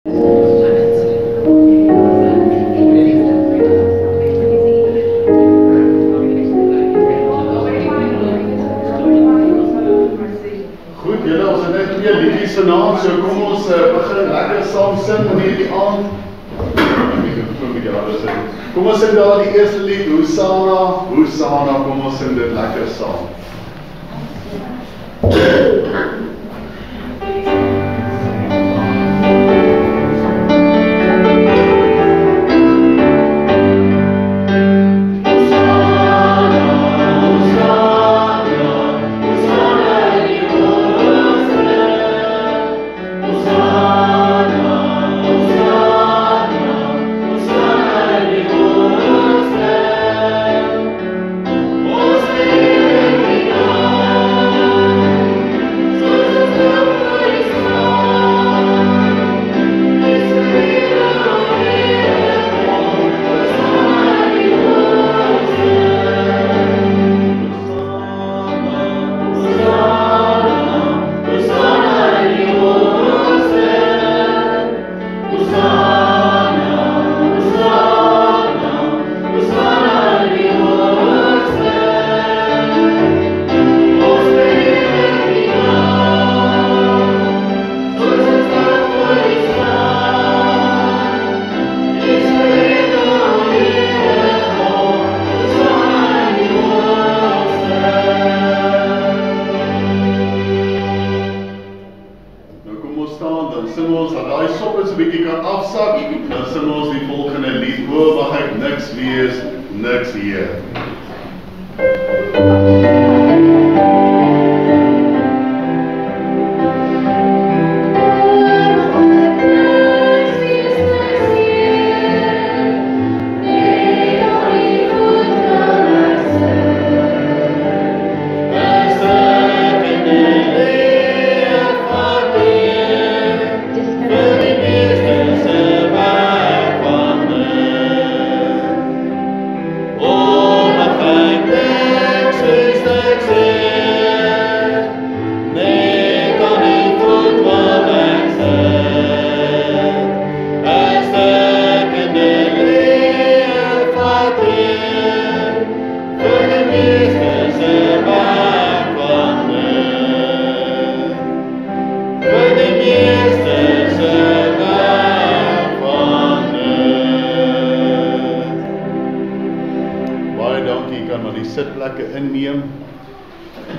Goed, julle, ons het net 2 liedjies vanaand, so kom ons begin lekker saam sing in hierdie aand. Kom ons sing daar die eerste lied, Hosanna, Hosanna, kom ons sing dit lekker saam.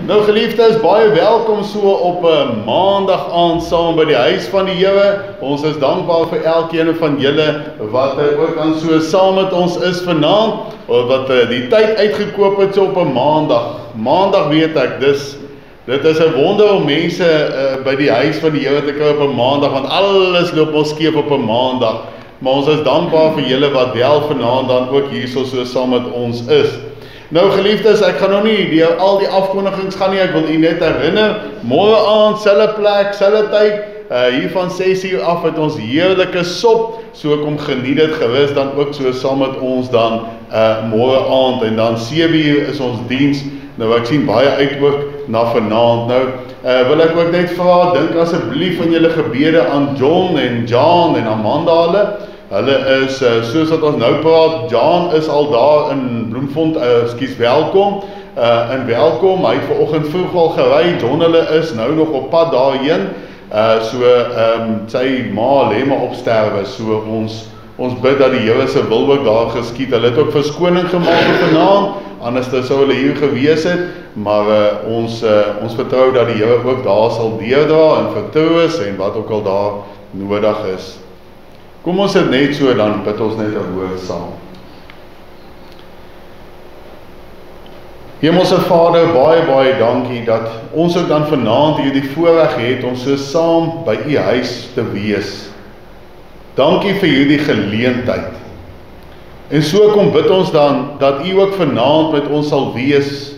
Nou geliefdes, baie welkom so op 'n maandag aand saam by die huis van die Here. Ons is dankbaar vir elkeen van julle wat ook aan so saam met ons is vanaand, wat die tyd uitgekoop het so op 'n maandag. Maandag weet ek, dit is 'n wonder om mense by die huis van die Here te kry op 'n maandag, want alles loop ons skeef op 'n maandag. Maar ons is dankbaar vir julle wat wel vanaand dan ook hierso so saam met ons is. Nou geliefdes, ek gaan nou nie deur al die afkondigings gaan nie, ek wil u net herinner, môre aand, selfe plek, selfe tyd, hier van 6:00 af het ons heerlike sop, so kom geniet dit gerus dan ook so saam met ons dan môre aand, en dan 7:00 is ons diens. Nou ek sien baie uit ook na vanaand. Nou wil ek ook net vra, dink asseblief aan julle gebede aan John en Jan en Amanda Hulle is, soos wat ons nou praat, Jan is al daar in Bloemfontein, welkom, en welkom, hy het vanoggend vroeg al gery, John hulle is nou nog op pad daarheen, sy ma lê maar op sterwe, so ons bid dat die Here se wil ook daar geskied. Hulle het ook verskoning gemaak vir vanaand, anders sou hulle hier gewees het, maar ons vertrou dat die Here ook daar sal deurdra en vertroos en wat ook al daar nodig is. Kom ons het net so, dan bid ons net 'n woord saam. Hemelse Vader, baie dankie dat ons ook dan vanaand hierdie voorreg het om so saam by u huis te wees. Dankie vir hierdie geleentheid. En so kom bid ons dan dat u ook vanaand met ons sal wees,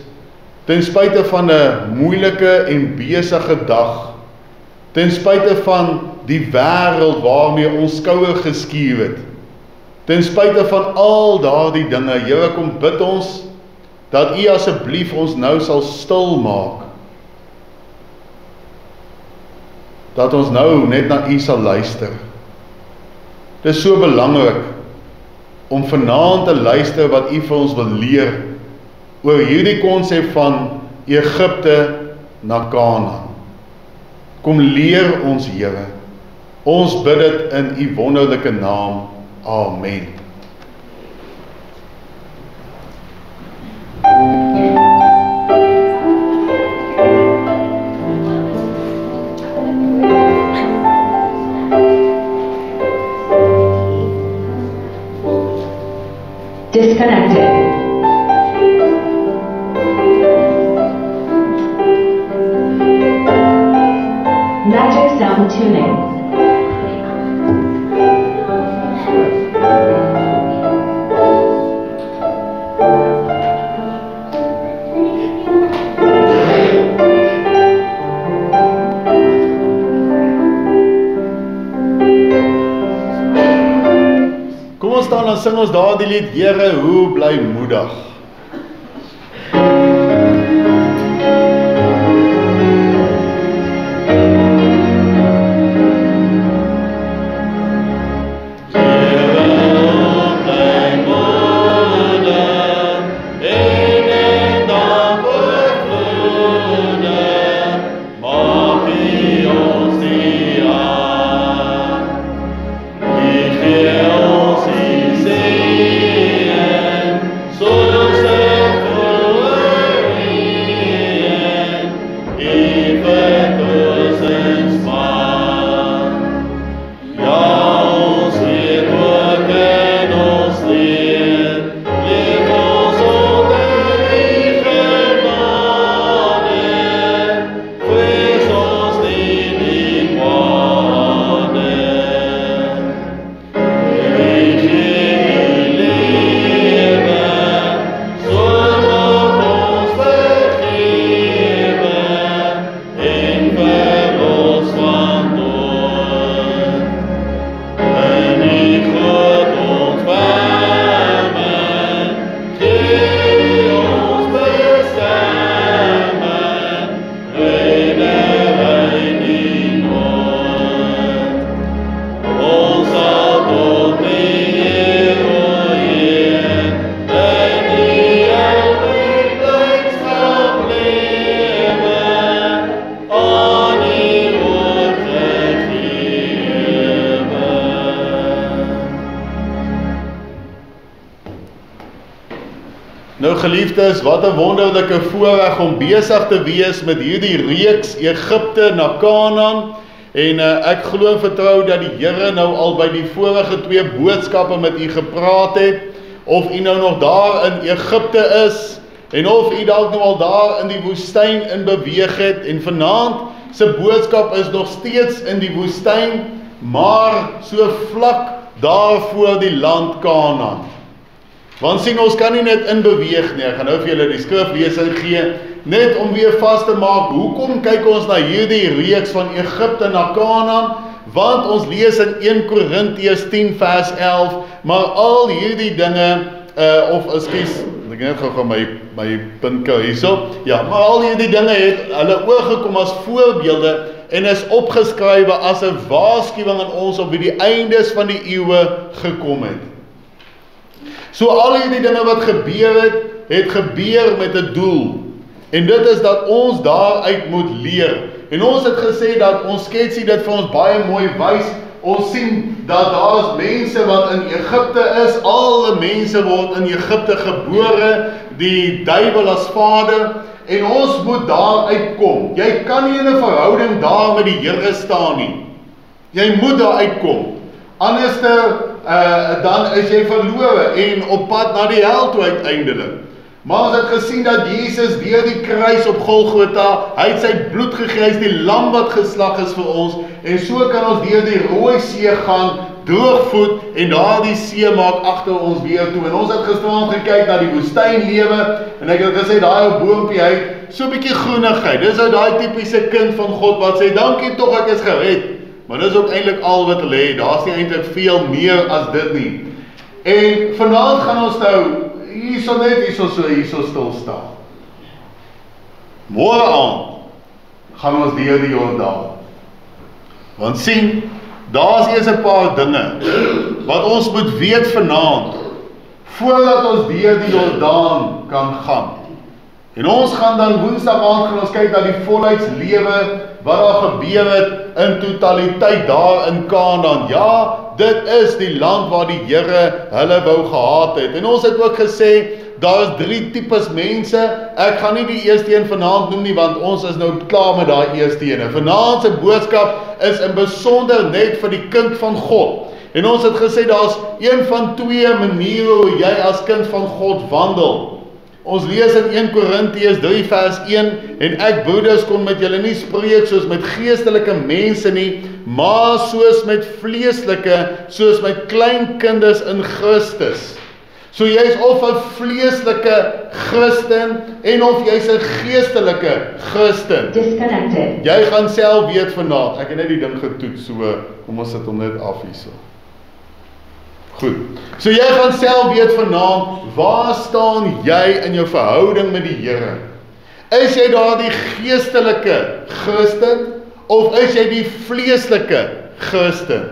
ten spyte van 'n moeilike en besige dag, ten spyte van die wêreld waarmee ons skouer geskuur het, ten spyte van al daardie dinge, Here, kom bid ons dat u asseblief ons nou sal stil maak, dat ons nou net na u sal luister, Dit is so belangrik om vanaand te luister wat U vir ons wil leer oor hierdie konsep van Egipte na Kanaan. Kom leer ons, Here. Ons bid dit in U wonderlike naam. Amen. Disconnected. Magic sound tuning. Kom ons staan en sing ons daar die lied, Here, hoe bly moedig. Nou geliefdes, wat 'n wonderlike voorreg om besig te wees met hierdie reeks Egipte na Kanaan. En ek glo en vertrou dat die Here nou al by die vorige 2 boodskappe met u gepraat het, of u nou nog daar in Egipte is, en of u dalk nou al daar in die woestyn in beweeg het, en vanaand se boodskap is nog steeds in die woestyn, maar so vlak daar voor die land Kanaan. Want sien, ons kan nie net in beweeg nie. Ek gaan nou vir julle die skriflesing gee, net om weer vas te maak, hoekom kyk ons na hierdie reeks van Egipte na Kanaan? Want ons lees in 1 Korintiërs 10 vers 11, maar al hierdie dinge, ek net gou my punt kou hierso, ja, maar al hierdie dinge het hulle oorgekom as voorbeelde, en is opgeskrywe as 'n waarskuwing aan ons op wie die eindes van die eeue gekom het. So al hierdie dinge wat gebeur het gebeur met 'n doel. En dit is dat ons daaruit moet leer. En ons het gesê dat ons sketsie dit vir ons baie mooi wys. Ons sien dat daar is mense wat in Egipte is. Alle mense word in Egipte gebore, die duiwel as vader. En ons moet daaruit kom. Jy kan nie in 'n verhouding daar met die Here staan nie. Jy moet daaruit kom. Anders dan is jy verlore en op pad na die hel toe uiteindelik. Maar ons het gesien dat Jesus deur die kruis op Golgotha, hy het sy bloed gegee, hy is die lam wat geslag is vir ons, en so kan ons deur die Rooi See gaan, droogvoet, en daardie see maak agter ons weer toe. En ons het gisterand gekyk na die woestynlewe, en ek het gesê, daai boompie, hy het so 'n bietjie groenigheid. Dis nou daai tipiese kind van God wat sê, dankie tog, ek is gered. Maar dis ook eintlik al wat hulle het. Daar's nie eintlik veel meer as dit nie. En vanaand gaan ons nou hierso stil staan. Môre aand gaan ons deur die Jordaan. Want sien, Daar's eers 'n paar dinge wat ons moet weet vanaand, voordat ons deur die Jordaan kan gaan. En ons gaan dan Woensdag aand gaan ons kyk na die volheidslewe wat daar gebeur het in totaliteit daar in Kanaan. Ja, dit is die land waar die Here hulle wou gehad het. En ons het ook gesê, daar is 3 tipes mense. Ek gaan nie die eerste een vanaand noem nie, want ons is nou klaar met daai eerste een. Vanaand se boodskap is in besonder net vir die kind van God. En ons het gesê, daar's een van 2 maniere hoe jy as kind van God wandel. Ons lees in 1 Korintiërs 3 vers 1, en ek broeders kon met julle nie spreek soos met geestelike mense nie, maar soos met vleeslike, soos met kleinkinders in Christus. So jy's of 'n vleeslike Christen, en of jy's 'n geestelike Christen. Disconnected. Jy gaan self weet vanaand, ek het net die ding getoets, so kom ons sit hom net af hierso. Goed, so jy gaan self weet vanaand, waar staan jy in jou verhouding met die Here? Is jy daar die geestelike Christen, of is jy die vleeslike Christen?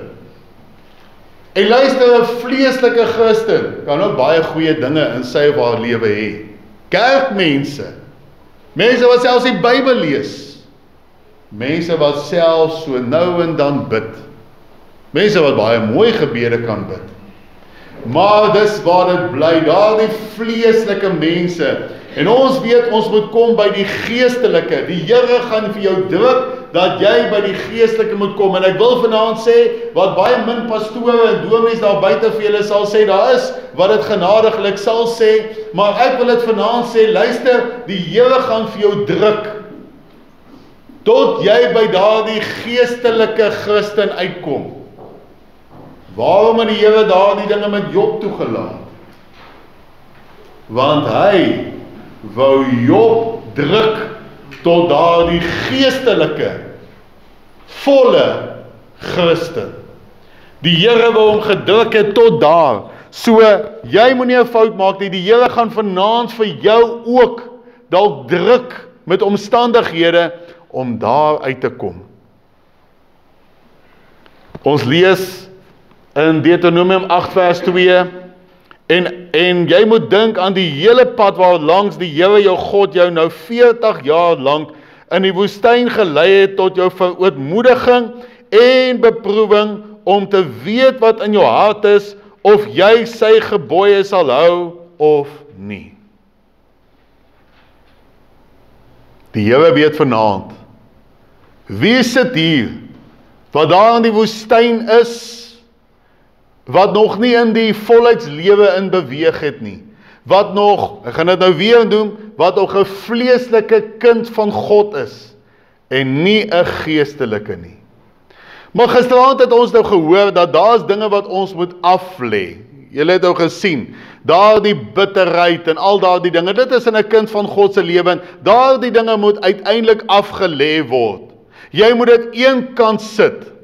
En luister, 'n vleeslike Christen kan ook baie goeie dinge in sy of haar lewe hê. Kerkmense, mense wat selfs die Bybel lees, mense wat selfs so nou en dan bid, mense wat baie mooi gebede kan bid. Maar dis waar dit bly, daar die vleeslike mense. En ons weet, ons moet kom by die geestelike. Die Here gaan vir jou druk, dat jy by die geestelike moet kom. En ek wil vanaand sê, wat baie min pastore en dominees daar buite vir julle sal sê, daar is wat dit genadiglik sal sê, maar ek wil dit vanaand sê, luister, die Here gaan vir jou druk, tot jy by daardie geestelike Christen uitkom. Waarom het die Here daardie dinge met Job toegelaat? Want hy wou Job druk tot daardie geestelike, volle Christen. Die Here wou hom gedruk het tot daar. So, jy moet nie 'n fout maak nie. Die Here gaan vanaand vir jou ook dalk druk met omstandighede om daar uit te kom. Ons lees in Deuteronomium 8 vers 2, en jy moet dink aan die hele pad waar langs die Here jou God jou nou 40 jaar lank in die woestyn gelei het tot jou verootmoediging en beproewing om te weet wat in jou hart is, of jy sy gebooie sal hou of nie. Die Here weet vanaand, wie sit hier, wat daar in die woestyn is, wat nog nie in die volheidslewe in beweeg het nie, wat nog, ek gaan dit nou weer doen, wat nog 'n vleeslike kind van God is, en nie 'n geestelike nie. Maar gisterand het ons nou gehoor, dat daar is dinge wat ons moet aflê. Julle het nou gesien, daar die bitterheid en al daar die dinge, dit is in 'n kind van God se lewe, daar die dinge moet uiteindelik afgelê word. Jy moet dit een kant sit.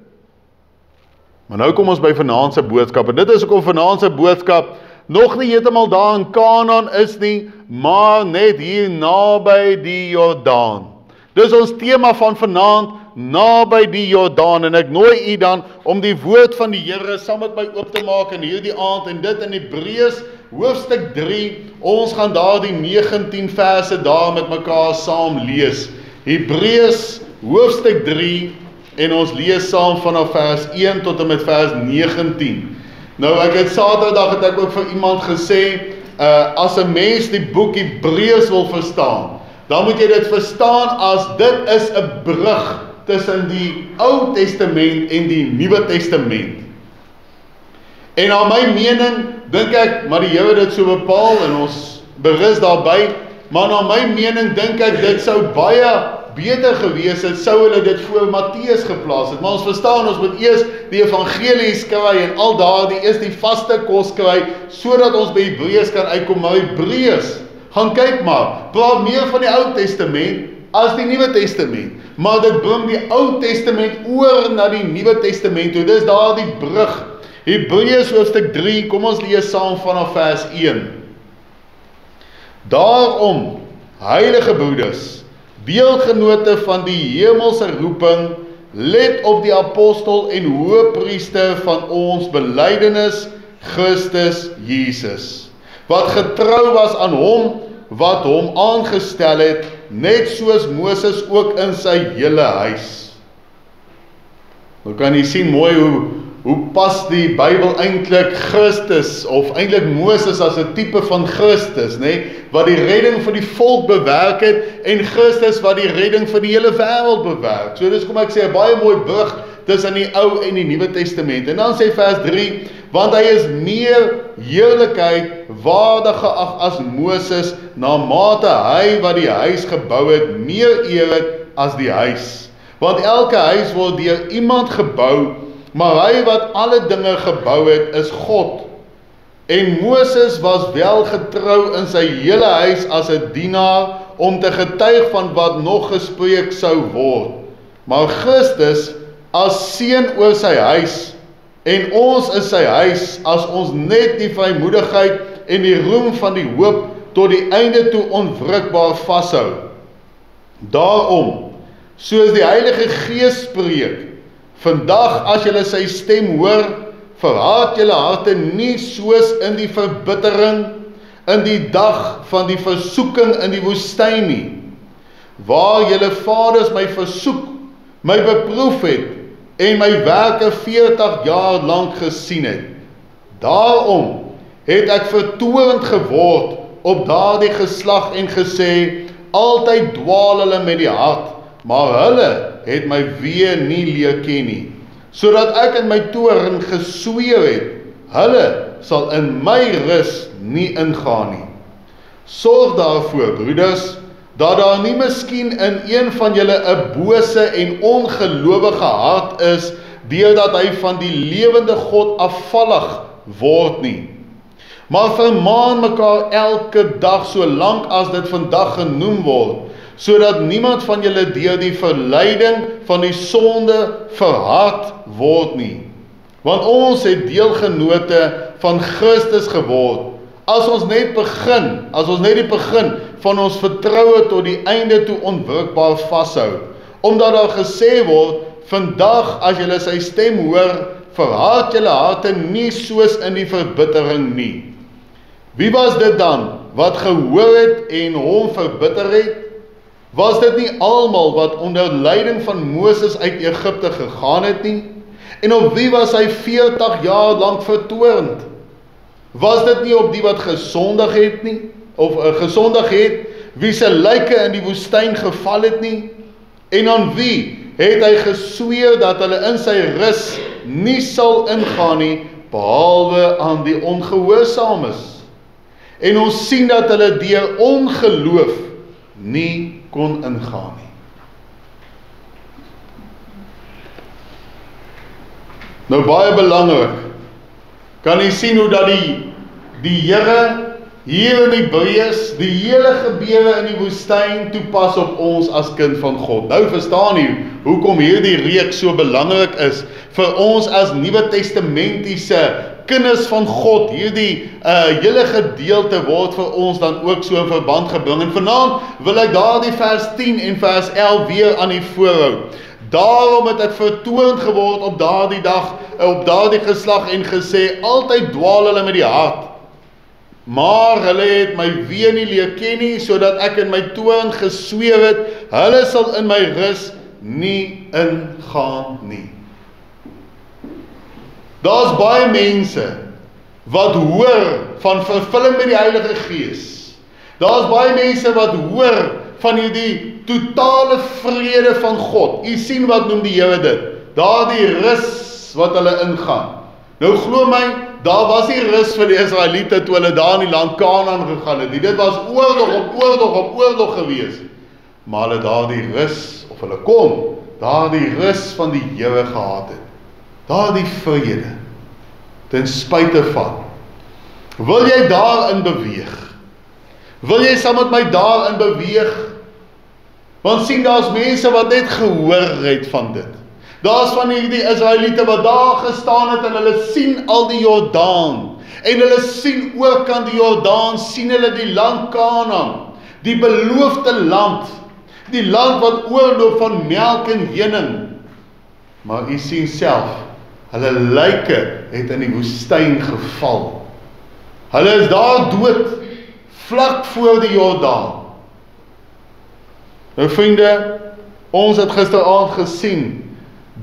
Maar nou kom ons by vanaand se boodskap, en dit is ook om vanaand se boodskap nog nie heeltemal daar in Kanaan is nie, maar net hier naby die Jordaan. Dis ons tema van vanaand, naby die Jordaan, en ek nooi u dan om die woord van die Here saam met my oop te maak in hierdie aand, en dit in Hebreërs hoofstuk 3, ons gaan daar die 19 verse daar met mekaar saam lees. Hebreërs hoofstuk 3, en ons lees saam vanaf vers 1 tot en met vers 19. Nou, ek het Saterdag het ek ook vir iemand gesê, as 'n mens die boek Hebreërs wil verstaan, dan moet jy dit verstaan as dit is 'n brug tussen die Ou Testament en die Nuwe Testament. En na my mening, dink ek, maar die Here het dit so bepaal en ons berus daarby, maar na my mening dink ek dit sou baie beter gewees het, sou hulle dit voor Matteus geplaas het. Maar ons verstaan, ons moet eers die evangelies kry en al daardie eers die vaste kos kry, sodat ons by Hebreërs kan uitkom. Maar Hebreërs, gaan kyk maar, praat meer van die Ou Testament as die Nuwe Testament. Maar dit bring die Ou Testament oor na die Nuwe Testament toe. Dis daar die brug. Hebreërs hoofstuk 3, kom ons lees saam vanaf vers 1. Daarom, heilige broeders, deelgenote van die hemelse roeping, let op die apostel en hoëpriester van ons belydenis, Christus Jesus, wat getrou was aan hom, wat hom aangestel het, net soos Moses ook in sy hele huis. Nou kan jy sien mooi hoe pas die Bybel eintlik Christus, of eintlik Moses as 'n tipe van Christus, wat die redding vir die volk bewerk het, en Christus wat die redding vir die hele wêreld bewerk. So dis kom ek sê, 'n baie mooi brug tussen die Ou en die Nuwe Testament. En dan sê vers 3, want hy is meer heerlikheid waardig geag as Moses, na mate hy wat die huis gebou het, meer eer het as die huis. Want elke huis word deur iemand gebou, maar hy wat alle dinge gebou het, is God. En Moses was wel getrou in sy hele huis as 'n dienaar, om te getuig van wat nog gespreek sou word. Maar Christus as seun oor sy huis, en ons is sy huis, as ons net die vrymoedigheid en die roem van die hoop tot die einde toe onwrikbaar vashou. Daarom, soos die Heilige Gees spreek, vandag as julle sy stem hoor, verhard julle harte nie soos in die verbittering, in die dag van die versoeking in die woestyn nie, waar julle vaders my versoek, my beproef het, en my werke 40 jaar lank gesien het. Daarom het ek vertoornd geword op daardie geslag en gesê, altyd dwaal hulle met die hart, maar hulle het my weer nie leer ken nie, sodat ek in my toorn gesweer het, hulle sal in my rus nie ingaan nie. Sorg daarvoor, broeders, dat daar nie miskien in een van julle 'n bose en ongelowige hart is, deurdat hy van die lewende God afvallig word nie. Maar vermaan mekaar elke dag, solank as dit vandag genoem word, sodat niemand van julle deur die verleiding van die sonde verhard word nie. Want ons het deelgenote van Christus geword, as ons net die begin van ons vertroue tot die einde toe onwrikbaar vashou, omdat daar gesê word, vandag as julle sy stem hoor, verhard julle harte nie soos in die verbittering nie. Wie was dit dan, wat gehoor het en hom verbitter het? Was dit nie almal wat onder leiding van Moses uit Egipte gegaan het nie? En op wie was hy 40 jaar lank vertoornd? Was dit nie op die wat gesondig het nie? Of gesondig het, wie se lyke in die woestyn geval het nie? En aan wie het hy gesweer dat hulle in sy rus nie sal ingaan nie, behalwe aan die ongehoorsaames? En ons sien dat hulle deur ongeloof nie kon ingaan nie. Nou baie belangrik, kan jy sien hoe dat die Here hier in Hebreërs die hele gebeure in die woestyn toepas op ons as kind van God. Nou verstaan jy hoekom hierdie reeks so belangrik is vir ons as Nuwe Testamentiese kinders van God. Hierdie hele gedeelte word vir ons dan ook so in verband gebring. En vanaand wil ek daardie vers 10 en vers 11 weer aan die voorhou. Daarom het ek vertoornd geword op daardie dag, op daardie geslag en gesê, altyd dwaal hulle met die hart. Maar hulle het my weer nie leer ken nie, sodat ek in my toorn gesweer het, hulle sal in my rus nie ingaan nie. Daar's baie mense wat hoor van vervulling met die Heilige Gees. Daar's baie mense wat hoor van hierdie totale vrede van God. U sien wat noem die Here dit? Daardie rus wat hulle ingaan. Nou glo my, daar was nie rus vir die Israeliete toe hulle daar in die land Kanaan gegaan het. Dit was oorlog op oorlog op oorlog gewees. Maar hulle daardie rus, of hulle kon, daardie rus van die Here gehad het. Daardie vrede, ten spyte van. Wil jy daarin beweeg? Wil jy saam met my daarin beweeg? Want sien, daar's mense wat net gehoor het van dit. Daar's van die Israeliete wat daar gestaan het en hulle sien al die Jordaan. En hulle sien ook aan die Jordaan, sien hulle die land Kanaan, die beloofde land, die land wat oorloop van melk en honing. Maar u sien self, hulle lyke het in die woestyn geval. Hulle is daar dood, vlak voor die Jordaan. Nou vriende, ons het gisteraand gesien,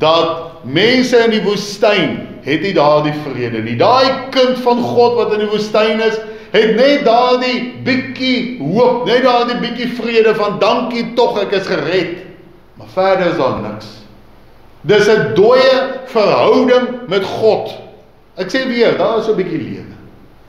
dat mense in die woestyn, het nie daar die vrede nie. Daai kind van God wat in die woestyn is, het net daar die bietjie hoop, net daar die bietjie vrede van dankie tog ek is gered. Maar verder is daar niks. Dis 'n dooie verhouding met God. Ek sê weer, daar is so 'n bietjie lewe.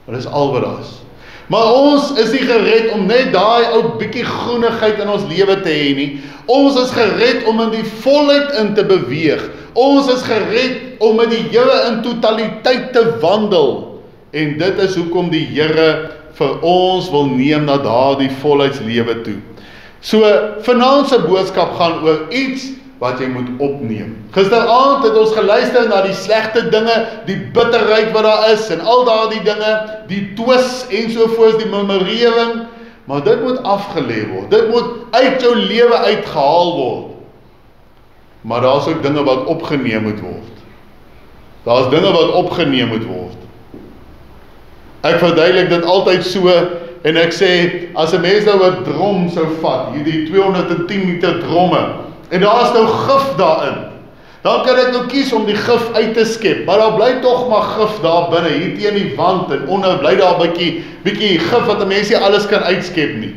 Maar dis al wat daar is. Maar ons is nie gered om net daai ou bietjie groenigheid in ons lewe te hê nie. Ons is gered om in die volheid in te beweeg. Ons is gered om met die Here in totaliteit te wandel. En dit is hoekom die Here vir ons wil neem na daardie volheidslewe toe. So, vanaand se boodskap gaan oor iets wat jy moet opneem. Gisteraand het ons geluister na die slegte dinge, die bitterheid wat daar is, en al daardie dinge, die twis ensovoorts, die murmurering, maar dit moet afgelê word, dit moet uit jou lewe uitgehaal word. Maar daar is ook dinge wat opgeneem moet word. Daar is dinge wat opgeneem moet word. Ek verduidelik dit altyd so, en ek sê, as 'n mens nou 'n drom sou vat, hierdie 210 liter dromme, en daar is nou gif daarin, dan kan ek nou kies om die gif uit te skep, maar daar bly tog maar gif daar binne, hier teen die wand, en onder bly daar bietjie gif wat 'n mens nie alles kan uitskep nie.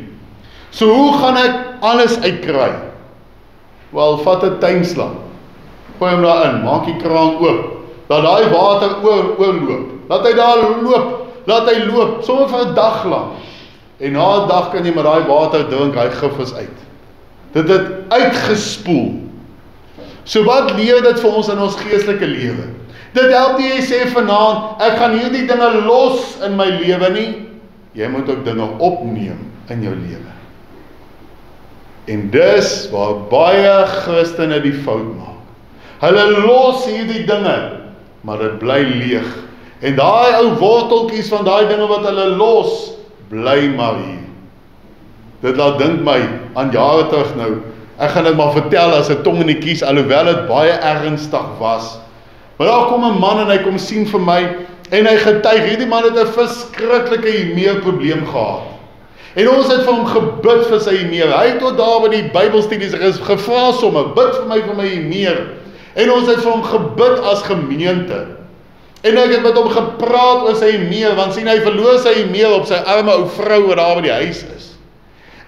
So hoe gaan ek alles uitkry? Wel, vat 'n tuinslang, gooi hom daarin, maak die kraan oop, laat daai water oorloop, laat hy daar loop, sommer vir 'n dag lank, en na 'n dag kan jy met daai water drink, hy gif is uit. Dit het uitgespoel. So wat leer dit vir ons in ons geestelike lewe? Dit help nie jy sê vanaand, ek gaan hierdie dinge los in my lewe nie. Jy moet ook dinge opneem in jou lewe. En dis waar baie Christene die fout maak. Hulle los hierdie dinge, maar dit bly leeg. En daai ou worteltjies van daai dinge wat hulle los, bly maar hier. Dit laat dink my aan jare terug nou. Ek gaan dit maar vertel as 'n tong in die kies, alhoewel dit baie ernstig was. Maar daar kom 'n man en hy kom sien vir my en hy getuig, hierdie man het 'n verskriklike hiermeeprobleem gehad. En ons het vir hom gebid vir sy hiermee. Hy het tot daar by die Bybelstudies gevra sommer, bid vir my hiermee. En ons het vir hom gebid as gemeente. En ek het met hom gepraat oor sy hiermee, want sien hy verloor sy hiermee op sy arme ou vrou wat daar by die huis is.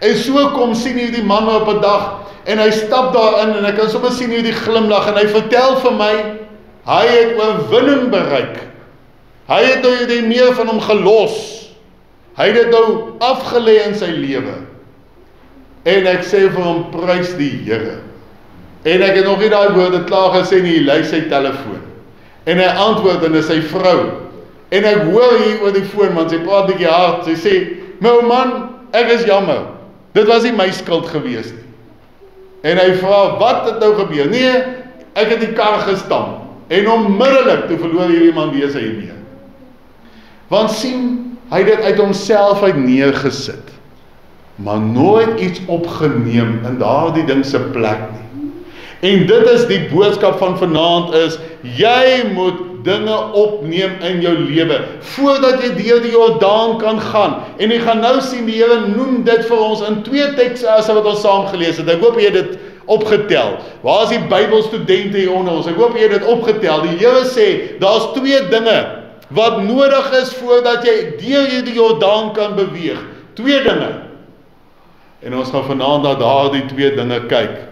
En so kom sien hierdie man op 'n dag, en hy stap daarin, en ek kan sommer sien hierdie glimlag, en hy vertel vir my, hy het oorwinning bereik. Hy het nou hierdie meer van hom gelos. Hy het dit nou afgelê in sy lewe. En ek sê vir hom, prys die Here. En ek het nog nie daai woorde klaar gesê nie, hy lui sy telefoon. En hy antwoord, en dis sy vrou. En ek hoor hier oor die foon, want sy praat bietjie hard, sy sê, my ou man, ek is jammer. Dit was nie my skuld gewees nie. En hy vra, wat het nou gebeur? Nee, ek het die kar gestamp. En onmiddellik, toe verloor hierdie man weer sy hiermee. Want sien, hy het dit uit homself uit neergesit. Maar nooit iets opgeneem in daardie ding se plek nie. En dit is die boodskap van vanaand is, jy moet dinge opneem in jou lewe, voordat jy deur die Jordaan kan gaan. En jy gaan nou sien, die Here noem dit vir ons in 2 tekste wat ons saam gelees het. Ek hoop jy het dit opgetel. Waar is die Bybelstudente hier onder ons? Ek hoop jy het dit opgetel. Die Here sê, daar's 2 dinge wat nodig is voordat jy deur die Jordaan kan beweeg. 2 dinge. En ons gaan vanaand na daardie 2 dinge kyk.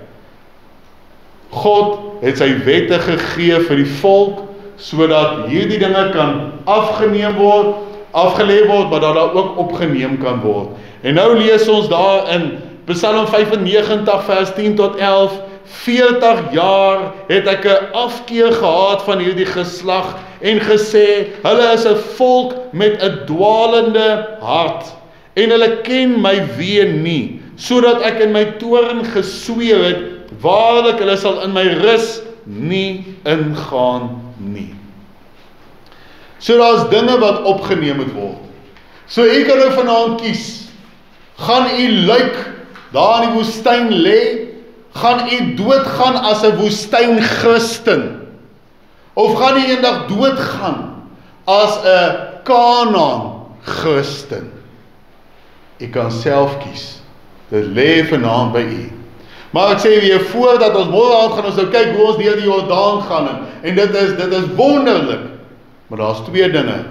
God het sy wette gegee vir die volk, sodat hierdie dinge kan afgelê word, maar dat daar ook opgeneem kan word. En nou lees ons daar in Psalm 95 vers 10 tot 11, 40 jaar het ek 'n afkeer gehad van hierdie geslag en gesê, hulle is 'n volk met 'n dwaalende hart en hulle ken my weë nie, sodat ek in my toorn gesweer het, waarlik hulle sal in my rus nie ingaan nie. So daar's dinge wat opgeneem moet word. So ek kan nou vanaand kies, gaan u luik daar in die woestyn lê, Gaan u doodgaan as 'n woestyn Christen? Of gaan u eendag doodgaan as 'n Kanaan Christen? U kan self kies. Dit lê vanaand by u. Maar ek sê weer, voordat ons môre aand gaan ons nou kyk hoe ons deur die Jordaan gaan, en dit is wonderlik. Maar daar's twee dinge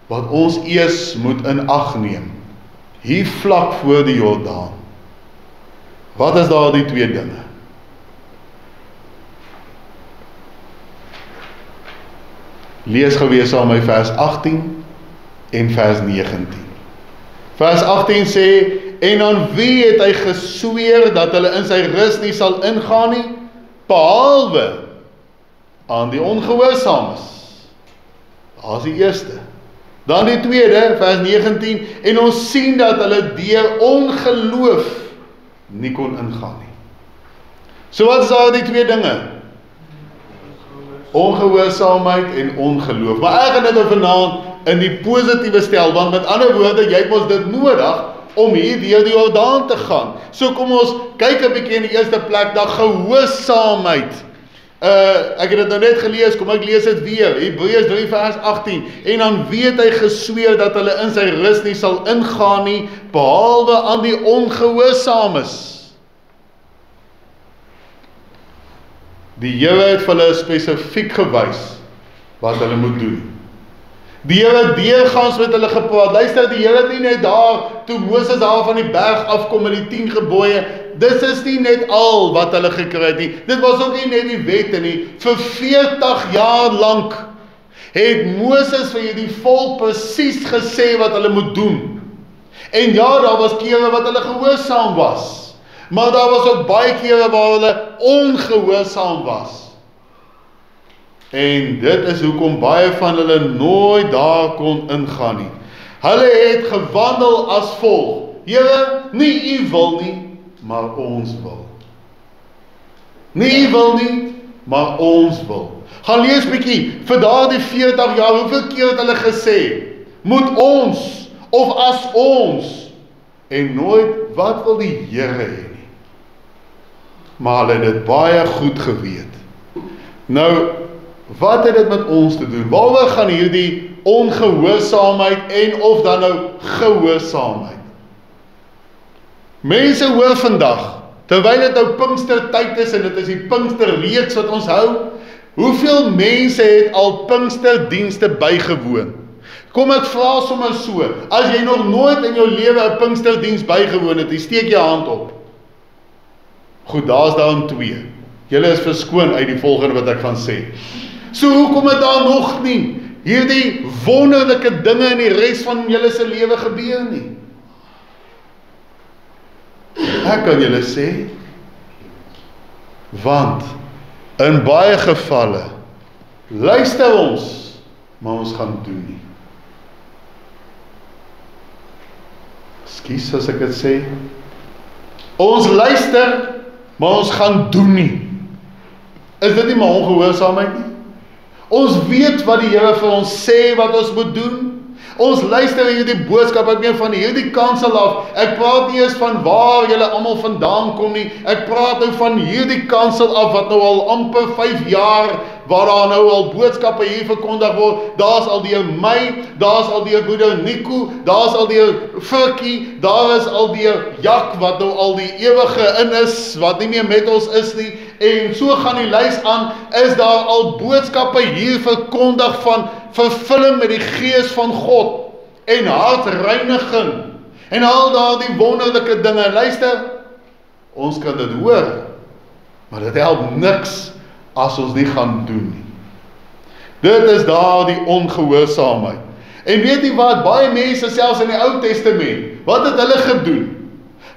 wat ons eers moet in ag neem. Hier vlak voor die Jordaan. Wat is daar die twee dinge? Lees gou weer saam my vers 18 en vers 19. Vers 18 sê, en aan wie het hy gesweer dat hulle in sy rus nie sal ingaan nie, behalwe aan die ongehoorsaames. Daar is die eerste. Dan die tweede, vers 19, en ons sien dat hulle deur ongeloof nie kon ingaan nie. So wat is daar die twee dinge? Ongehoorsaamheid en ongeloof. Maar ek gaan dit nou vanaand in die positiewe stel, want met ander woorde, jy het mos dit nodig om hier deur die Jordaan te gaan. So kom ons kyk 'n bietjie in die eerste plek na gehoorsaamheid. Ek het dit nou net gelees, kom ek lees dit weer. Hebreërs 3 vers 18. En aan wie het hy gesweer dat hulle in sy rus nie sal ingaan nie, behalwe aan die ongehoorsaames. Die Here het vir hulle spesifiek gewys wat hulle moet doen. Die Here deurgangs met hulle gepraat. Luister, die Here het nie net daar, toe Moses daar van die berg afkom met die 10 gebooie, dit is nie net al wat hulle gekry het nie. Dit was ook nie net die wette nie. Vir 40 jaar lank het Moses vir die volk presies gesê wat hulle moet doen. En ja, daar was kere wat hulle gehoorsaam was. Maar daar was ook baie kere waar hulle ongehoorsaam was. En dit is hoekom baie van hulle nooit daar kon ingaan nie. Hulle het gewandel as volg. Here, nie u wil nie, maar ons wil. Nie u wil nie, maar ons wil. Gaan lees bietjie, vir daardie 40 jaar, hoeveel keer het hulle gesê, moet ons, of as ons, en nooit, wat wil die Here hê nie. Maar hulle het dit baie goed geweet. Nou, wat het dit met ons te doen? Waaroor gaan hierdie ongehoorsaamheid en of dan nou gehoorsaamheid? Mense hoor vandag, terwyl dit nou Pinkstertyd is en dit is die Pinksterreeks wat ons hou, hoeveel mense het al Pinksterdienste bygewoon? Kom ek vra sommer so, as jy nog nooit in jou lewe 'n Pinksterdiens bygewoon het, steek jy hand op. Goed, daar's dan 2. Julle is verskoon uit die volgende wat ek gaan sê. So hoekom het daar nog nie hierdie wonderlike dinge in die res van julle se lewe gebeur nie? Ek kan julle sê, want in baie gevalle luister ons, maar ons gaan doen nie. Ekskuus as ek dit sê. Ons luister, maar ons gaan doen nie. Is dit nie maar ongehoorsaamheid nie? Ons weet wat die Here vir ons sê wat ons moet doen. Ons luister hierdie boodskap, ek meen van hierdie kansel af. Ek praat nie eens van waar julle almal vandaan kom nie. Ek praat nou van hierdie kansel af wat nou al amper 5 jaar waar daar nou al boodskappe hier verkondig word. Daar's al deur my, daar's al deur broeder Nico, daar's al deur Furkie, daar is al deur Jak wat nou al die ewige in is, wat nie meer met ons is nie. En so gaan die lys aan, is daar al boodskappe hier verkondig van vervulling met die Gees van God en hartreiniging en al daardie wonderlike dinge. Luister, ons kan dit hoor, maar dit help niks as ons nie gaan doen nie. Dit is daardie ongehoorsaamheid. En weet jy wat, baie mense selfs in die Ou Testament, wat het hulle gedoen?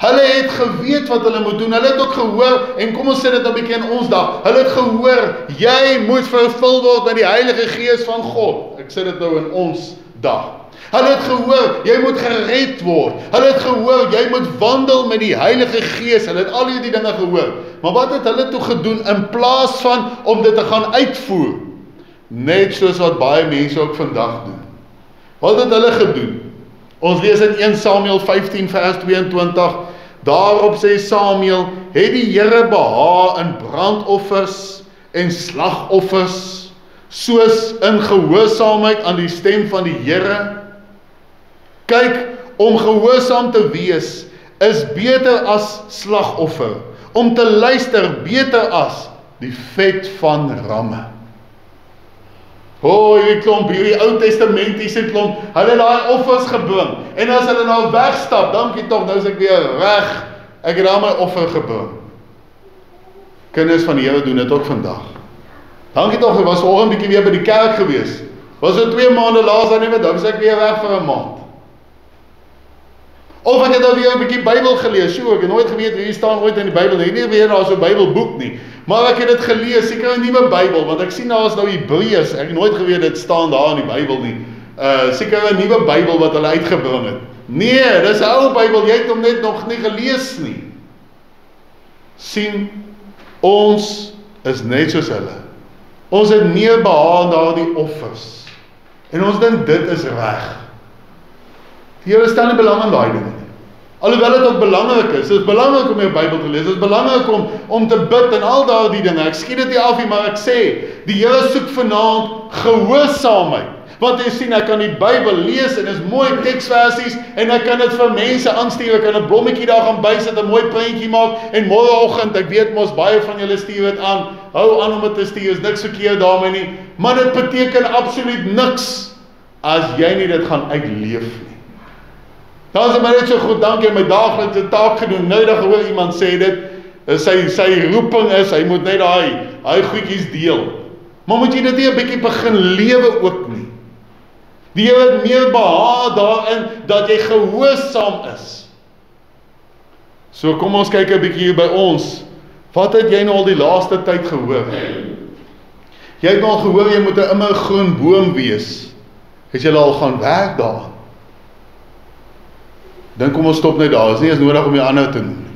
Hulle het geweet wat hulle moet doen, hulle het ook gehoor, en kom ons sê dit 'n bietjie in ons dag, hulle het gehoor, jy moet vervul word met die Heilige Gees van God. Ek sê dit nou in ons dag. Hulle het gehoor, jy moet gered word. Hulle het gehoor, jy moet wandel met die Heilige Gees. Hulle het al hierdie dinge gehoor. Maar wat het hulle toe gedoen in plaas van om dit te gaan uitvoer? Net soos wat baie mense ook vandag doen. Wat het hulle gedoen? Ons lees in 1 Samuel 15 vers 22, daarop sê Samuel, het die Here behaag in brandoffers en slagoffers, soos in gehoorsaamheid aan die stem van die Here? Kyk, om gehoorsaam te wees is beter as slagoffer, om te luister beter as die vet van ramme. Hierdie klomp, hierdie Ou Testamentiese klomp, hulle daai offers gebring, en as hulle nou wegstap, dankie tog, nou is ek weer reg, ek het daar my offer gebring. Kinders van die Here doen dit ook vandag. Dankie tog, ek was vanoggend bietjie weer by die kerk gewees, was dit 2 maande laas dan nie, dan was ek weer weg vir 'n maand. Of ek het nou weer 'n bietjie Bybel gelees, ek het nooit geweet hier staan ooit in die Bybel, ek het nie weer daar so 'n Bybelboek nie, maar ek het dit gelees, seker 'n nuwe Bybel, want ek sien daar is nou Hebreërs, ek het nooit geweet dit staan daar in die Bybel nie, seker 'n nuwe Bybel wat hulle uitgebring het. Nee, dis 'n ou Bybel, jy het hom net nog nie gelees nie. Sien, ons is net soos hulle. Ons het neerbehaal daardie offers, en ons dink dit is reg. Die Here stel nie belang in daai dinge nie. Alhoewel dit ook belangrik is, dit is belangrik om jou Bybel te lees, dit is belangrik om te bid en al daardie dinge. Ek skiet dit nie af nie, maar ek sê, die Here soek vanaand gehoorsaamheid. Want jy sien, ek kan die Bybel lees en is mooi teksversies en ek kan dit vir mense aanstuur, ek kan 'n blommetjie daar gaan bysit, 'n mooi prentjie maak en môreoggend, ek weet mos baie van julle stuur dit aan. Hou aan om dit te stuur, is niks verkeerd daarmee nie, maar dit beteken absoluut niks as jy nie dit gaan uitleef nie. Dan is het my net so goed, dankie, my daaglikse taak gedoen, nou dat gehoor iemand sê dit, sy roeping is, hy moet net hy goedjies deel. Maar moet jy dit nie 'n bietjie begin lewe ook nie? Die Here het meer behaag daarin, dat jy gehoorsaam is. So kom ons kyk 'n bietjie hier by ons, wat het jy nou al die laaste tyd gehoor? Jy het nou al gehoor, jy moet 'n immergroen boom wees. Het jy al gaan werk daaraan? Dan kom ons stop net daar, is nie eens nodig om jy ander te noem.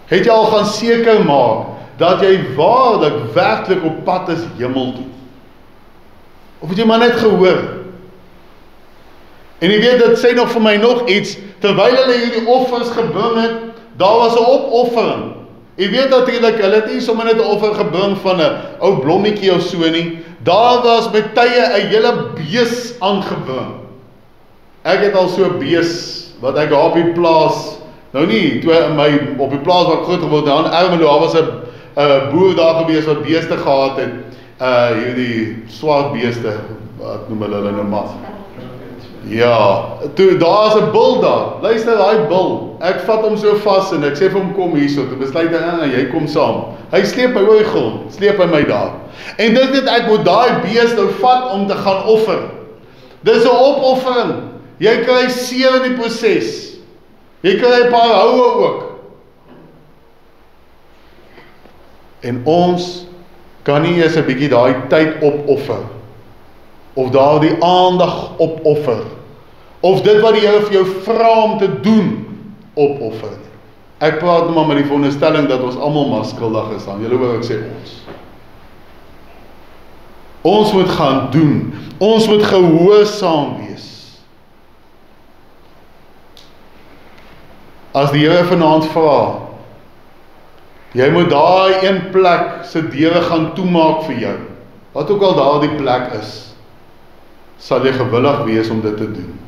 Het jy al gaan seker maak, dat jy waarlik, werklik op pad is hemel toe? Of het jy maar net gehoor? En jy weet, dit sê nog vir my nog iets, terwyl hulle hierdie offers gebring het, daar was 'n opoffering. Jy weet natuurlik, hulle het nie sommer net 'n offer gebring van 'n ou blommetjie of so nie, daar was met tye 'n hele bees aangebring. Ek het al so 'n bees, wat ek daar op die plaas, nou nie, toe in my, op die plaas waar ek groot geword, daar in Ermelo, daar was 'n boer daar gewees wat beeste gehad het, hierdie swart beeste, wat noem hulle nou maar. Ja, toe, daar is 'n bul daar, luister daai bul, ek vat hom so vas en ek sê vir hom kom hierso, toe besluit hy, jy kom saam. Hy sleep my oor die grond, sleep hy my daar. En dit net ek moet daai bees nou vat om te gaan offer. Dis 'n opoffering. Jy kry seer in die proses. Jy kry 'n paar houe ook. En ons kan nie eens 'n bietjie daai tyd opoffer, of daardie aandag opoffer, of dit wat die Here vir jou vra om te doen, opoffer. Ek praat nou maar met die veronderstelling dat ons almal maar skuldig is aan. Julle hoor ek sê ons. Ons moet gaan doen. Ons moet gehoorsaam wees. As die Here vanaand vra, jy moet daai een plek se deure gaan toemaak vir jou, wat ook al daardie plek is, sal jy gewillig wees om dit te doen.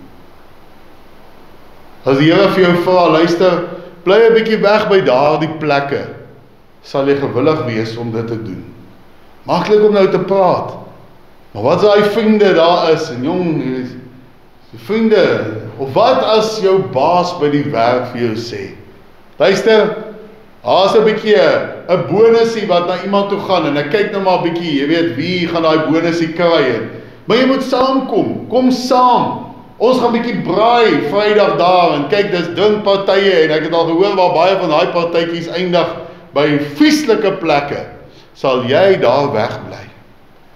As die Here vir jou vra, luister, bly 'n bietjie weg by daardie plekke, sal jy gewillig wees om dit te doen. Maklik om nou te praat, maar wat as daai vriende daar is, en jong, vriende, of wat as jou baas by die werk vir jou sê, luister, daar is 'n bietjie 'n bonusie wat na iemand toe gaan, en ek kyk nou maar 'n bietjie, jy weet, wie gaan daai bonusie kry, maar jy moet saamkom, kom saam. Ons gaan bietjie braai Vrydag daar, en kyk, dis drinkpartye, en ek het al gehoor waar baie van daai partytjies eindig by vieslike plekke. Sal jy daar wegbly?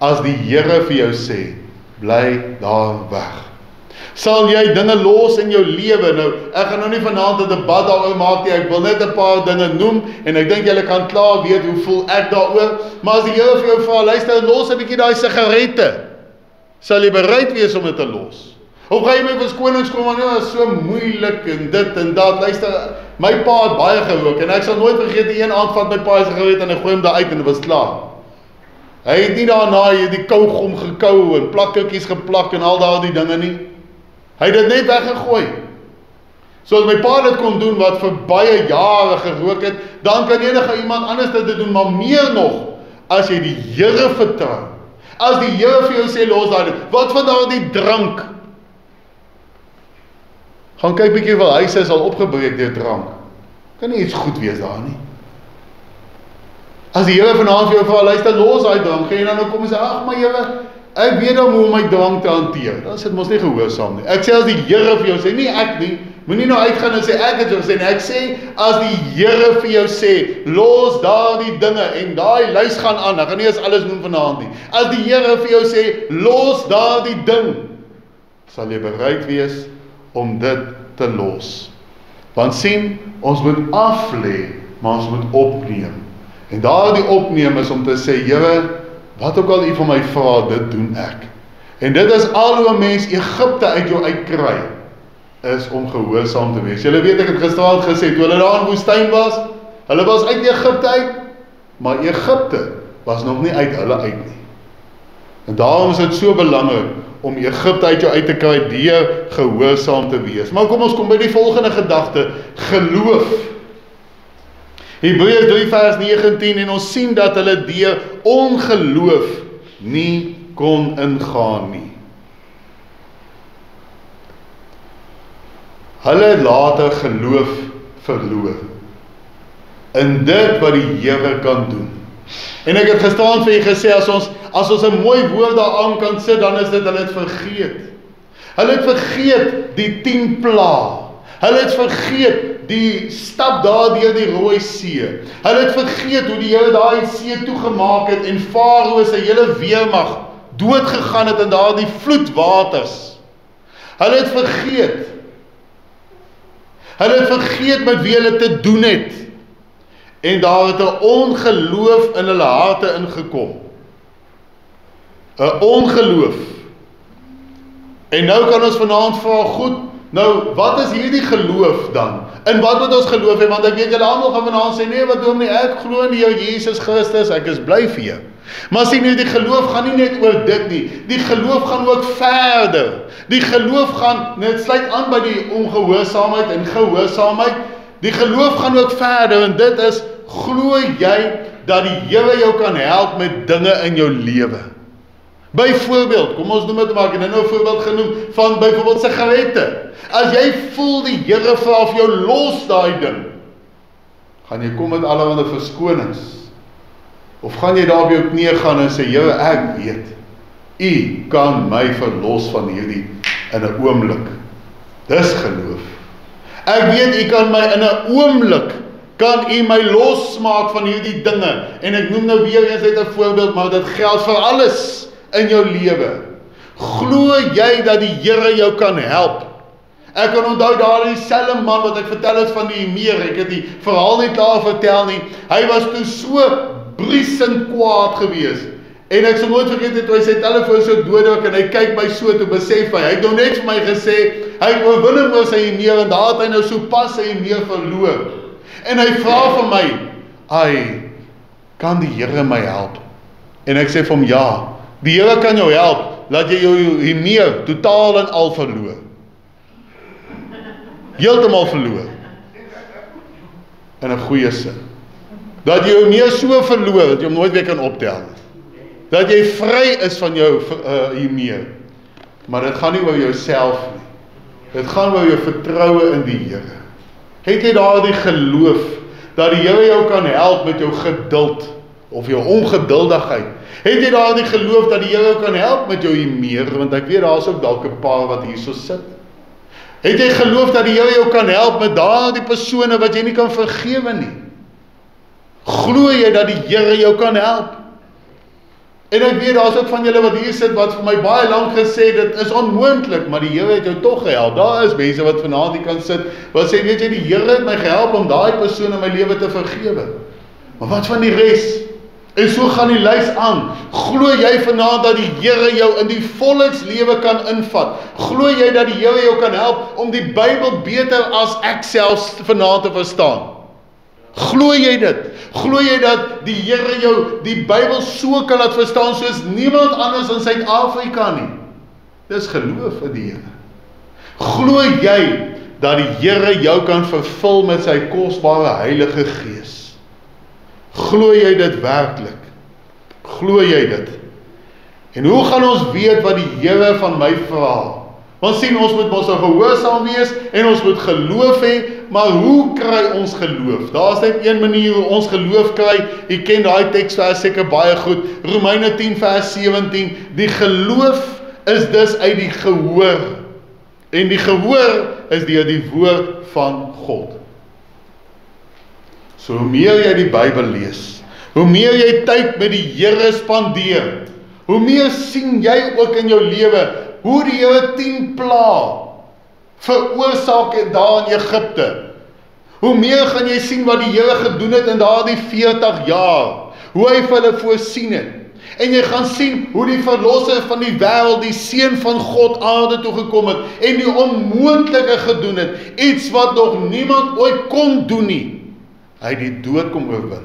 As die Here vir jou sê, bly daar weg. Sal jy dinge los in jou lewe? Nou, ek gaan nou nie vanaand 'n debat daaroor maak nie, ek wil net 'n paar dinge noem, en ek dink julle kan klaar weet hoe voel ek daaroor, maar as die Here vir jou vra, luister, los 'n bietjie daai sigarette, sal jy bereid wees om dit te los? Of ga jy my verskonings kom, want dit is so moeilik, en dit en dat, luister, My pa het baie gerook en ek sal nooit vergeet die een aand vat my pa sigaret en hy gooi hom daar uit en dit was klaar. Hy het nie daarna die kougom gekou en plakketjies geplak en al daardie dinge nie. Hy het dit net weggegooi. So as my pa dit kon doen wat vir baie jare gerook het, dan kan enige iemand anders dit doen, maar meer nog, as jy die Here vertrou, as die Here vir jou sê, los daai, wat van daardie drank? Gaan kyk bietjie wel, huise is al opgebreek deur drank. Kan nie iets goed wees daar nie. As die Here vanaand vir jou vra, luister, los daai drank, gaan jy dan nou kom en sê, ag maar Here, ek weet dan hoe om my drank te hanteer. Dan sit mos nie gehoorsaam nie. Ek sê as die Here vir jou sê, nie ek nie, moenie nou uitgaan en sê ek het jou gesê nie. Ek sê as die Here vir jou sê, los daardie dinge en daai lys gaan aan. Ek gaan nie eens alles noem vanaand nie. As die Here vir jou sê, los daardie ding, sal jy bereid wees om dit te los. Want sien, ons moet aflê, maar ons moet opneem. En daardie opneem is om te sê, Here, wat ook al U van my vra, dit doen ek. En dit is al hoe 'n mens Egipte uit jou uitkry, is om gehoorsaam te wees. Julle weet, ek het gisteraan gesê, toe hulle daar in die woestyn was, hulle was uit Egipte uit, maar Egipte was nog nie uit hulle uit nie. En daarom is dit so belangrik om Egipte uit jou uit te kry deur gehoorsaam te wees. Maar kom ons kom by die volgende gedagte, geloof. Hebreërs 3 vers 19 en ons sien dat hulle deur ongeloof nie kon ingaan nie. Hulle het later geloof verloor in dit wat die Here kan doen. En ek het gisteraan vir julle gesê, as ons 'n mooi woord daaraan kan sit, dan is dit, hulle het vergeet. Hulle het vergeet die 10 plaae. Hulle het vergeet die stap daar deur die Rooi See. Hulle het vergeet hoe die Here daai see toegemaak het en Farao se hele weermag dood gegaan het in daardie vloedwaters. Hulle het vergeet. Hulle het vergeet met wie hulle te doen het. En daar het 'n ongeloof in hulle harte ingekom. 'n Ongeloof. En nou kan ons vanaand vra, goed, nou wat is hierdie geloof dan? In wat moet ons geloof hê? Want ek weet julle almal gaan vanaand sê, nee, wat doen nie, ek glo in die Here Jesus Christus, ek is bly vir jou. Maar sien jy, die geloof gaan nie net oor dit nie. Die geloof gaan ook verder. Die geloof gaan, net sluit aan by die ongehoorsaamheid en gehoorsaamheid. Die geloof gaan ook verder en dit is, glo jy dat die Here jou kan help met dinge in jou lewe? Byvoorbeeld, kom ons noem dit maar, ek het nou 'n voorbeeld genoem van byvoorbeeld sigarette. As jy voel die Here vra vir jou, los daai ding, gaan jy kom met allerlei verskonings. Of gaan jy daar op jou knie gaan en sê, Here, ek weet, U kan my verlos van hierdie in 'n oomblik. Dis geloof. Ek weet, U kan my in 'n oomblik, kan U my losmaak van hierdie dinge. En ek noem nou weer eens uit 'n voorbeeld, maar dit geld vir alles in jou lewe. Glo jy dat die Here jou kan help? Ek kan onthou daar dieselfde man wat ek vertel het van die meer, ek het die verhaal nie klaar vertel nie. Hy was toe so briesend kwaad gewees. En ek sal nooit vergeet het, toe hy sy telefoon so doodruk en hy kyk my so, toe besef hy het nou net vir my gesê, hy het oorwinning oor sy meer en daar het hy nou so pas sy meer verloor. En hy vra vir my, kan die Here my help? En ek sê vir hom, ja, die Here kan jou help, laat jy jou meer totaal en al verloor. Heeltemal verloor. In 'n goeie sin. Dat jy jou meer so verloor, dat jy hom nooit weer kan optel. Dat jy vry is van jou meer. Maar dit gaan nie oor jouself nie. Dit gaan oor jou vertroue in die Here. Het jy daardie geloof, dat die Here jou kan help met jou geduld, of jou ongeduldigheid? Het jy daardie geloof, dat die Here jou kan help met jou meer? Want ek weet, daar is ook dalk 'n paar wat hier so sit. Het jy geloof, dat die Here jou kan help met daardie persone, wat jy nie kan vergewe nie? Glo jy dat die Here jou kan help? En ek weet, daar is ook van julle wat hier sit, wat vir my baie lank gesê, dit is onmoontlik, maar die Here het jou toch gehelp. Daar is mense wat vanaand hier kan sit, wat sê, weet jy, die Here het my gehelp om daai persoon in my lewe te vergewe. Maar wat van die res? En so gaan die lys aan. Glo jy vanaand dat die Here jou in die volkslewe kan invat? Glo jy dat die Here jou kan help om die Bybel beter as ek selfs vanaand te verstaan? Glo jy dit? Glo jy dat die Here jou die Bybel so kan laat verstaan soos niemand anders in Suid-Afrika nie? Dis geloof in die Here. Glo jy dat die Here jou kan vervul met sy kosbare Heilige Gees? Glo jy dit werklik? Glo jy dit? En hoe gaan ons weet wat die Here van my vra? Want sien, ons moet ons gehoorsaam wees en ons moet geloof hê, maar hoe kry ons geloof? Daar is net een manier hoe ons geloof kry. Jy ken daai teksvers seker baie goed. Romeine 10 vers 17. Die geloof is dus uit die gehoor. En die gehoor is deur die woord van God. So hoe meer jy die Bybel lees, hoe meer jy tyd met die Here spandeer, hoe meer sien jy ook in jou lewe hoe die Here 10 pla veroorsaak het daar in Egipte. Hoe meer gaan jy sien wat die Here gedoen het in daardie 40 jaar, hoe hy vir hulle voorsien het. En jy gaan sien hoe die verlosser van die wêreld, die Seun van God aarde toe gekom het en die onmoontlike gedoen het, iets wat nog niemand ooit kon doen nie. Hy het die dood kom oorwin.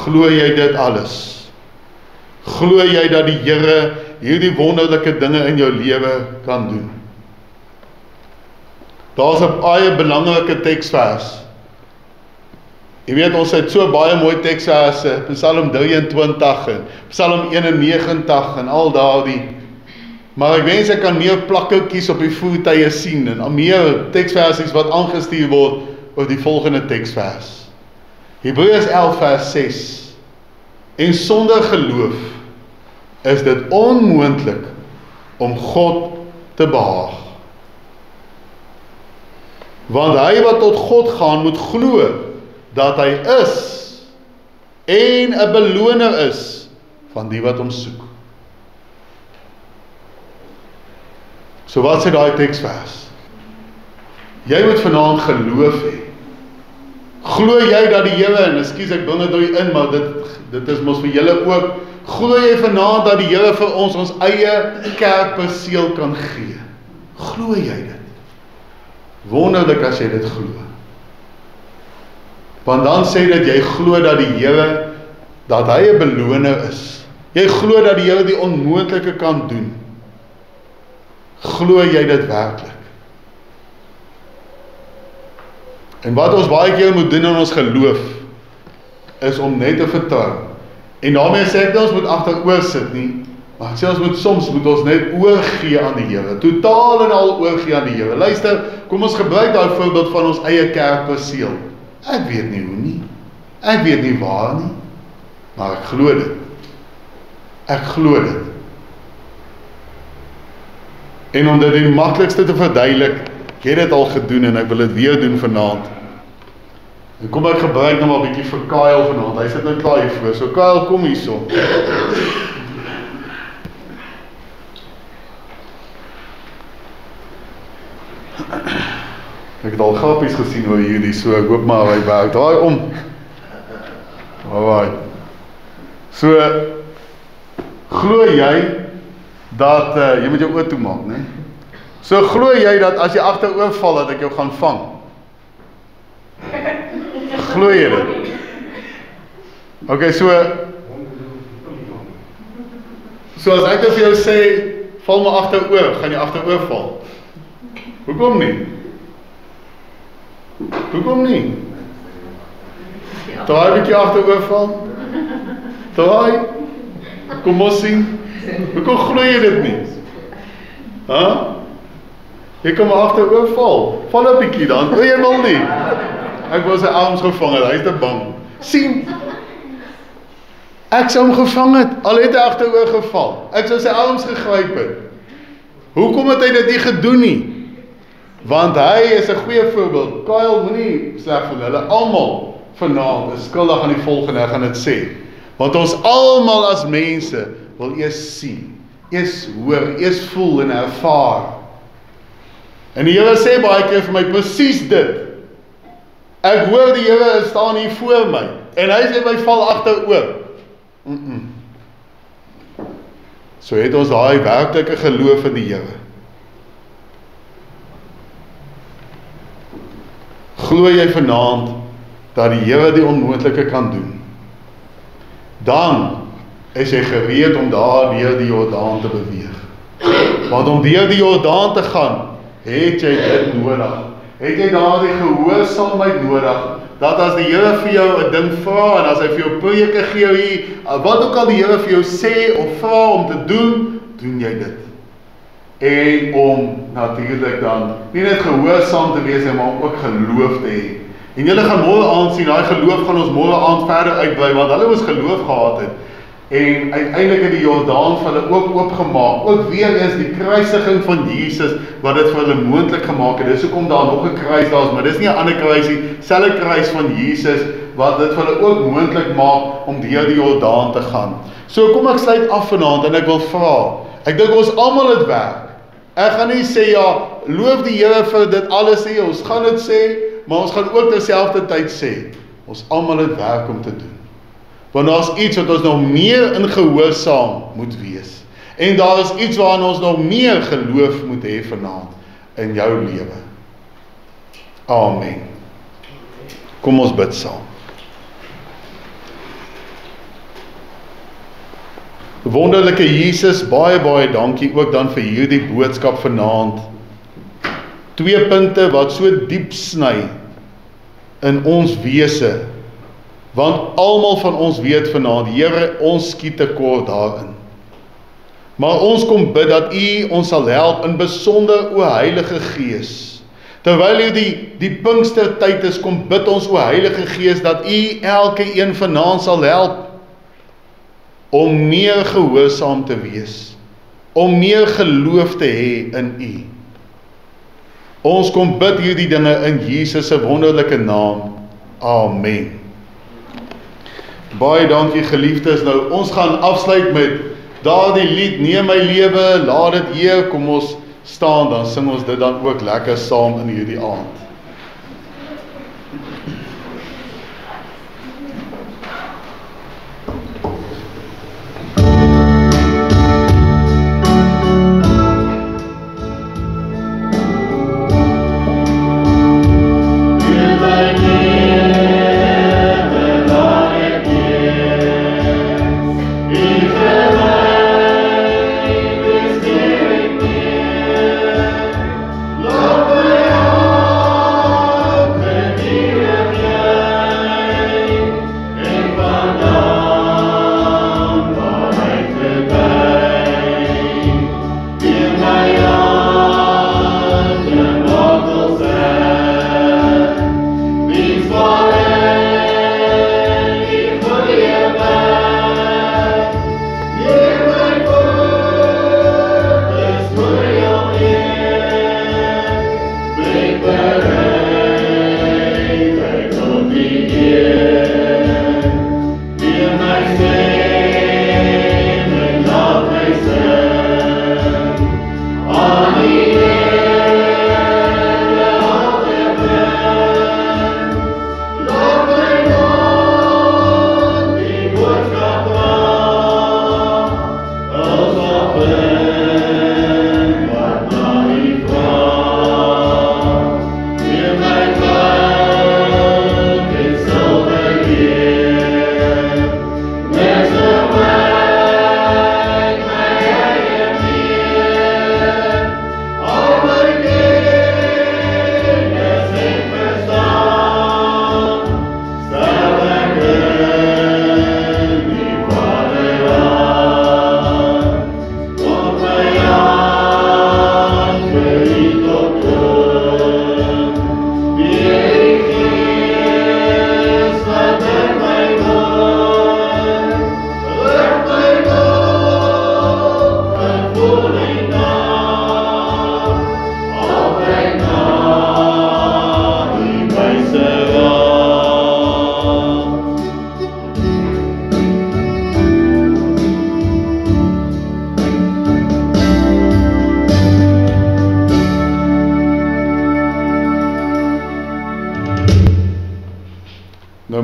Glo jy dit alles? Glo jy dat die Here hierdie wonderlike dinge in jou lewe kan doen? Daar's 'n baie belangrike teksvers. Jy weet, ons het so baie mooi teksverse, Psalm 23 en Psalm 91 en al daardie. Maar ek wens ek kan meer plakkeltjies op die voertuie sien en meer teksversies wat aangestuur word oor die volgende teksvers. Hebreërs 11 vers 6. En sonder geloof is dit onmoontlik om God te behaag. Want hy wat tot God gaan moet glo dat hy is en 'n beloner is van die wat hom soek. So wat sê daai teksvers? Jy moet vanaand geloof hê. Glo jy dat die Here, en ekskuus ek bring dit in, maar dit is mos vir julle ook, glo jy vanaand dat die Here vir ons eie kerkperseel kan gee? Glo jy dit? Wonderlik as jy dit glo. Want dan sê dit, jy glo dat die Here, dat hy 'n beloner is. Jy glo dat die Here die onmoontlike kan doen. Glo jy dit werklik? En wat ons baie keer moet doen in ons geloof, is om net te vertrou. En daarmee sê ek nie ons moet agteroor sit nie, maar ek sê soms moet ons net oorgee aan die Here, totaal en al oorgee aan die Here. Luister, kom ons gebruik daai voorbeeld van ons eie kerkperseel. Ek weet nie hoe nie, ek weet nie waar nie, maar ek glo dit. Ek glo dit. En om dit die maklikste te verduidelik, ek het dit al gedoen en ek wil dit weer doen vanaand. En kom ek gebruik nou maar 'n bietjie vir Kyle vanaand. Hy sit nou klaar hier voor. So Kyle, kom hierso. Ek het al grappies gesien oor hierdie, so ek hoop maar hy werk. Draai om. Alright. So glo jy dat jy moet jou oë toemaak, né? So glo jy dat as jy agteroor val dat ek jou gaan vang? Glo jy dit? Okay, so as ek vir jou sê, val maar agteroor, gaan jy agteroor val? Hoekom nie? Hoekom nie? Draai 'n bietjie agteroor val. Draai. Kom ons sien. Hoekom glo jy dit nie? Jy kom agteroor val. Val 'n bietjie dan. Jy wil nie. Ek wou sy arms gevang het. Hy is te bang. Sien. Ek sou hom gevang het. Al het hy agteroor geval. Ek sou sy arms gegryp het. Hoekom het hy dit nie gedoen nie? Want hy is 'n goeie voorbeeld. Kyle, moenie sleg voel. Hulle almal vanaand is skuldig aan die volgende, ek gaan dit sê. Want ons almal as mense wil eers sien, eers hoor, eers voel en ervaar. En die Here sê baie keer vir my presies dit. Ek hoor die Here staan hier voor my. En hy sê my val agter oop. So het ons daai werklike geloof in die Here. Glo jy vanaand dat die Here die onmoontlike kan doen? Dan is jy gereed om daar deur die Jordaan te beweeg. Want om deur die Jordaan te gaan, het jy dit nodig. Het jy daardie gehoorsaamheid nodig, dat as die Here vir jou 'n ding vra, en as hy vir jou preke gee hier, wat ook al die Here vir jou sê of vra om te doen, doen jy dit. En om natuurlik dan, nie net gehoorsaam te wees, maar om ook geloof te hê. En julle gaan môre aand sien, daai geloof gaan ons môre aand verder uitbrei, want hulle moes geloof gehad het. En uiteindelik het die Jordaan vir hulle ook oopgemaak. Ook weer eens die kruisiging van Jesus wat dit vir hulle moontlik gemaak het. Dis hoekom daar nog 'n kruis daar is, maar dis nie 'n ander kruis nie, selfe kruis van Jesus wat dit vir hulle ook moontlik maak om deur die Jordaan te gaan. So kom ek sluit af vanaand en ek wil vra. Ek dink ons almal het werk. Ek gaan nie sê ja, loof die Here vir dit alles nie, ons gaan dit sê, maar ons gaan ook terselfdertyd sê, ons almal het werk om te doen. Want daar is iets wat ons nog meer in gehoorsaam moet wees. En daar is iets waarin ons nog meer geloof moet hê vanaand in jou lewe. Amen. Kom ons bid saam. Wonderlike Jesus, baie dankie ook dan vir hierdie boodskap vanaand. 2 punte wat so diep sny in ons wese. Want almal van ons weet vanaand, Here, ons skiet tekort daarin. Maar ons kom bid dat U ons sal help in besonder, o Heilige Gees. Terwyl hier die Pinkstertyd is, kom bid ons, o Heilige Gees, dat U elke een vanaand sal help om meer gehoorsaam te wees, om meer geloof te hê in U. Ons kom bid hierdie dinge in Jesus se wonderlike naam. Amen. Baie dankie geliefdes. Nou, ons gaan afsluit met daardie lied, Neem my lewe, laat dit Heer, kom ons staan, dan sing ons dit dan ook lekker saam in hierdie aand. Lord,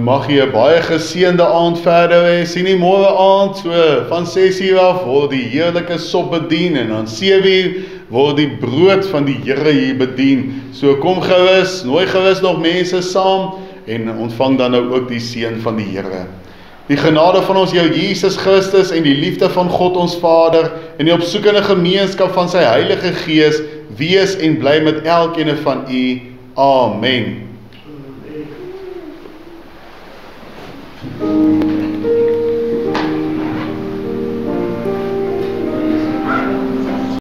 mag jy 'n baie geseënde aand verder hê. Sien nie môre aand so van 6:00 af word die heerlike sop bedien en dan 7:00 word die brood van die Here hier bedien. So kom gerus, nooi gerus nog mense saam en ontvang dan nou ook die seën van die Here. Die genade van ons jou Jesus Christus en die liefde van God ons Vader en die opsoekende gemeenskap van sy Heilige Gees wees en bly met elkeen van u. Amen.